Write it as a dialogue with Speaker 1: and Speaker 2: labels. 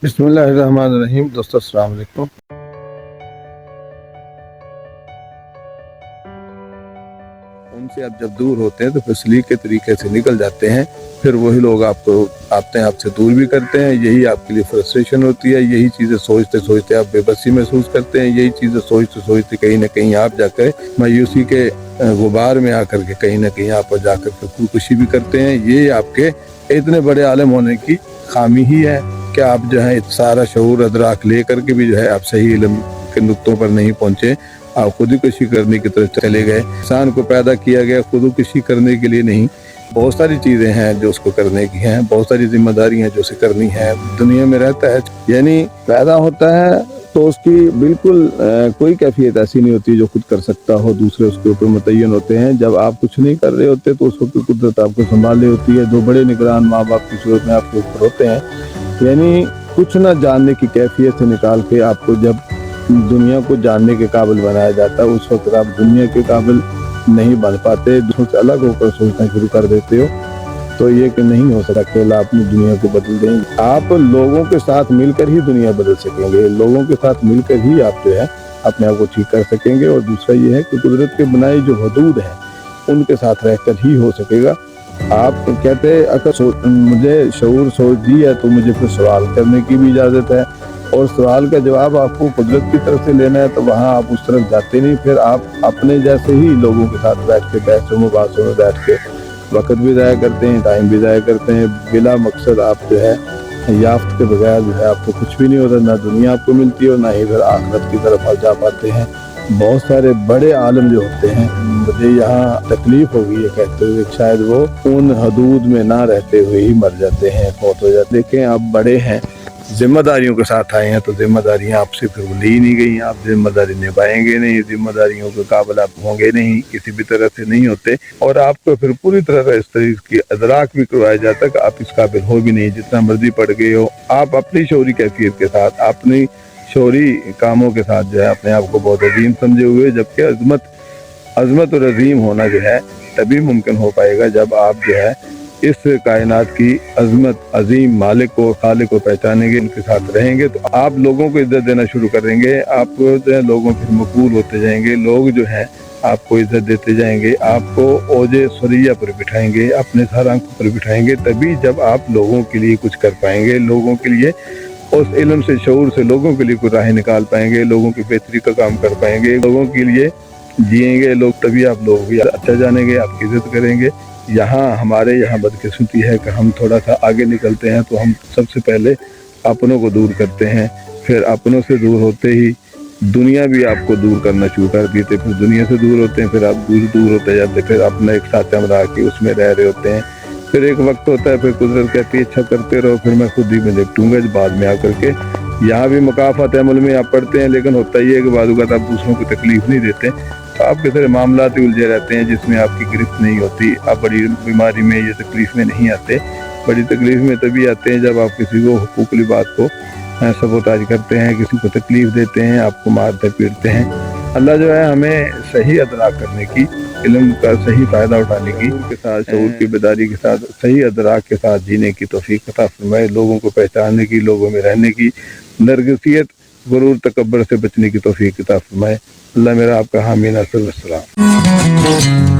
Speaker 1: बिस्मिल्लाहिर्रहमानिर्रहीम। दोस्तों अस्सलाम वालेकुम। उनसे आप जब दूर होते हैं तो फिर सलीके के तरीके से निकल जाते हैं, फिर वही लोग आपको अपने आप से दूर भी करते हैं। यही आपके लिए फ्रस्ट्रेशन होती है, यही चीज़ें सोचते सोचते आप बेबसी महसूस करते हैं, यही चीज़ें सोचते सोचते कहीं ना कहीं आप जाकर मायूसी के गुबार में आकर के कहीं ना कहीं आप जाकर के खुदकुशी भी करते हैं। ये आपके इतने बड़े आलम होने की खामी ही है कि आप जो है सारा शऊर अदराक ले करके भी जो है आप सही इल्म के नुक्तों पर नहीं पहुँचे। आप खुदकुशी करने की तरफ चले गए। इंसान को पैदा किया गया खुदकुशी करने के लिए नहीं, बहुत सारी चीज़ें हैं जो उसको करने की हैं, बहुत सारी जिम्मेदारियां जो उसे करनी है। दुनिया में रहता है, यानी पैदा होता है तो उसकी बिल्कुल कोई कैफियत ऐसी नहीं होती जो खुद कर सकता हो, दूसरे उसके ऊपर मुतय्यन होते हैं। जब आप कुछ नहीं कर रहे होते तो उस वक्त कुदरत आपको संभाल रही होती है। दो बड़े निगरान माँ बाप की सूरत में आपके ऊपर होते हैं, यानी कुछ ना जानने की कैफियत से निकाल के आपको जब दुनिया को जानने के काबिल बनाया जाता है, उस वक्त आप दुनिया के काबिल नहीं बन पाते, दूसरों से अलग होकर सोचना शुरू कर देते हो। तो ये कि नहीं हो सकता अकेला अपनी दुनिया को बदल देंगे। आप लोगों के साथ मिलकर ही दुनिया बदल सकेंगे, लोगों के साथ मिलकर ही आप जो है अपने आप को ठीक कर सकेंगे। और दूसरा ये है कि कुदरत के बनाई जो हदूद हैं उनके साथ रहकर ही हो सकेगा। आप कहते हैं अगर मुझे शऊर सोच दी है तो मुझे फिर सवाल करने की भी इजाज़त है, और सवाल का जवाब आपको कुदरत की तरफ से लेना है तो वहाँ आप उस तरफ जाते नहीं। फिर आप अपने जैसे ही लोगों के साथ बैठ के बहसों मुबासों में बैठ के वक्त भी ज़ाया करते हैं, टाइम भी ज़ाया करते हैं। बिला मकसद आप जो है याफ्त के बगैर जो है आपको कुछ भी नहीं होता, ना दुनिया आपको मिलती है और ना ही फिर आखिरत की तरफ आप जा पाते हैं। बहुत सारे बड़े आलम जो होते हैं, मुझे यहाँ तकलीफ होगी ये कहते हुए शायद वो उन हदूद में ना रहते हुए ही मर जाते हैं, फौत हो जाते। देखें आप बड़े हैं, जिम्मेदारियों के साथ आए हैं तो जिम्मेदारियां आपसे फिर ली नहीं गई, आप जिम्मेदारी निभाएंगे नहीं, जिम्मेदारियों के काबिल आप होंगे नहीं, किसी भी तरह से नहीं होते। और आपको फिर पूरी तरह इस तरीके की अदराक भी करवाया जाता है कि आप इस काबिल हो भी नहीं, जितना मर्जी पढ़ गए हो। आप अपनी शौरी कैफियत के साथ, अपनी शौरी कामों के साथ जो है अपने आप को बहुत अजीम समझे हुए, जबकि अजमत और अजीम होना जो है तभी मुमकिन हो पाएगा जब आप जो है इस कायनात की अजमत, अजीम मालिक को, खालिक को पहचानेंगे, उनके साथ रहेंगे तो आप लोगों को इज्जत देना शुरू करेंगे। आप जो है लोगों फिर मकबूल होते जाएंगे, लोग जो है आपको इज्जत देते जाएंगे, आपको ओजे सरिया पर बिठाएंगे, अपने सर आंखों पर बिठाएंगे। तभी जब आप लोगों के लिए कुछ कर पाएंगे, लोगों के लिए उस इल्म से, शऊर से लोगों के लिए कुछ राह निकाल पाएंगे, लोगों की बेहतरी का काम कर पाएंगे, लोगों के लिए जिएंगे लोग, तभी आप लोग भी अच्छा जानेंगे, आपकी इज्जत करेंगे। यहाँ हमारे यहाँ बदकिस्मती है कि हम थोड़ा सा आगे निकलते हैं तो हम सबसे पहले अपनों को दूर करते हैं, फिर अपनों से दूर होते ही दुनिया भी आपको दूर करना शुरू कर देते, फिर दुनिया से दूर होते हैं, फिर आप दूर होते जाते, फिर अपना एक साथ हमरा के उसमें रह रहे होते हैं। फिर एक वक्त होता है, फिर कुदरत कहती है अच्छा करते रहो, फिर मैं खुद ही में निपटूंगा बाद में आकर के। यहाँ भी मुकाफात अमल में आप पढ़ते हैं, लेकिन होता ही है कि बाद वक़्त आप दूसरों को तकलीफ नहीं देते, तो आपके सारे मामला ही उलझे रहते हैं जिसमें आपकी गिरफ्त नहीं होती। आप बड़ी बीमारी में या तकलीफ में नहीं आते, बड़ी तकलीफ में तभी आते हैं जब आप किसी को हुकूकी बात को सबोताज करते हैं, किसी को तकलीफ देते हैं, आपको मारते पीटते हैं। अल्लाह जो है हमें सही अदराक करने की, इल्म का सही फ़ायदा उठाने की के साथ, शऊर की बेदारी के साथ, सही अदराक के साथ जीने की तौफीक अता फरमाए, लोगों को पहचानने की, लोगों में रहने की, नरगिसियत, गुरूर, तकब्बर से बचने की तौफीक अता फरमाए। अल्लाह मेरा आपका हामी नासिर। अस्सलाम।